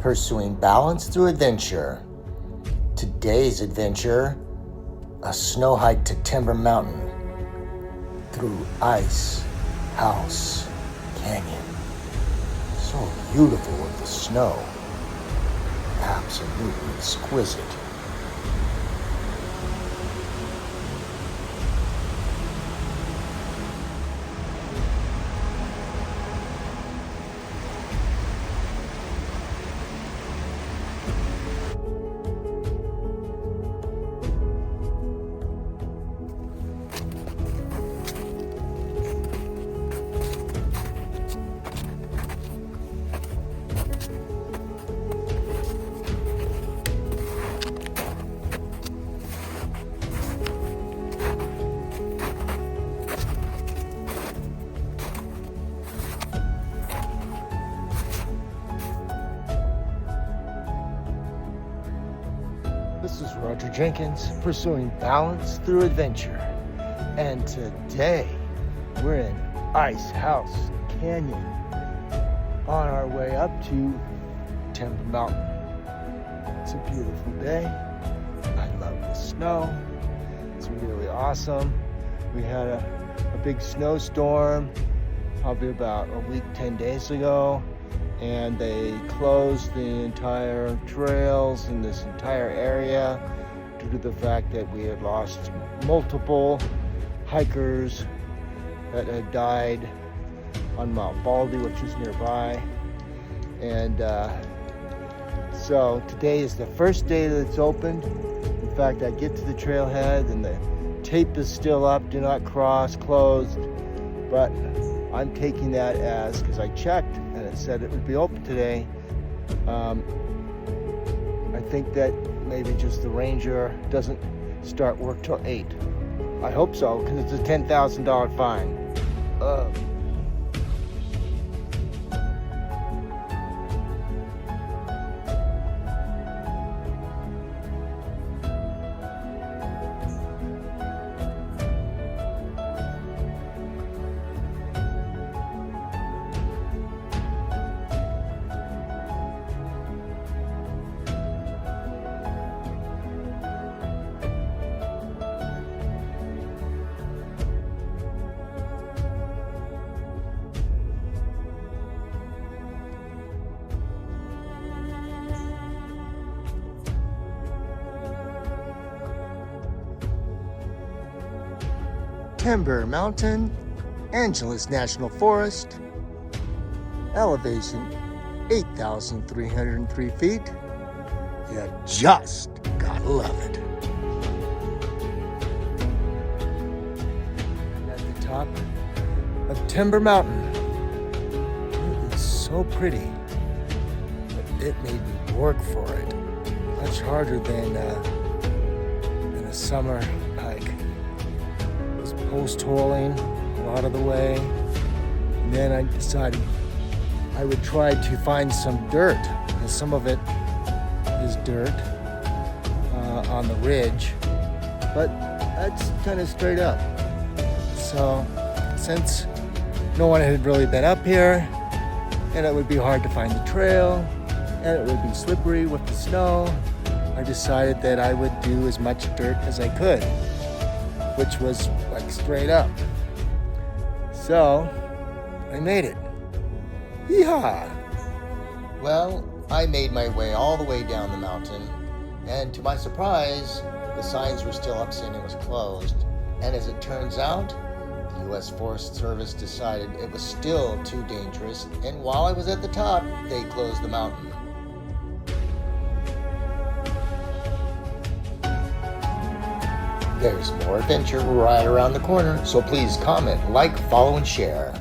pursuing balance through adventure. Today's adventure, a snow hike to Timber Mountain through Ice House Canyon. So beautiful with the snow. Absolutely exquisite. This is Roger Jenkins, pursuing balance through adventure. And today, we're in Ice House Canyon on our way up to Timber Mountain. It's a beautiful day. I love the snow. It's really awesome. We had a big snowstorm probably about a week, 10 days ago. And they closed the entire trails in this entire area due to the fact that we had lost multiple hikers that had died on Mount Baldy, which is nearby. And so today is the first day that it's opened. In fact, I get to the trailhead and the tape is still up, do not cross, closed. But I'm taking that as, because I checked and it said it would be open today. I think that maybe just the ranger doesn't start work till 8. I hope so, because it's a $10,000 fine. Timber Mountain, Angeles National Forest, elevation 8,303 feet. You just gotta love it. At the top of Timber Mountain, it is so pretty, but it made me work for it. Much harder than a summer hike. Post-holing a lot of the way, and then I decided I would try to find some dirt, and some of it is dirt on the ridge, but that's kind of straight up. So since no one had really been up here, and it would be hard to find the trail, and it would be slippery with the snow, I decided that I would do as much dirt as I could, which was like straight up. So I made it. Yeehaw! Well, I made my way all the way down the mountain, and to my surprise, the signs were still up saying it was closed. And as it turns out, the U.S. Forest Service decided it was still too dangerous, and while I was at the top, they closed the mountain. There's more adventure right around the corner, so please comment, like, follow, and share.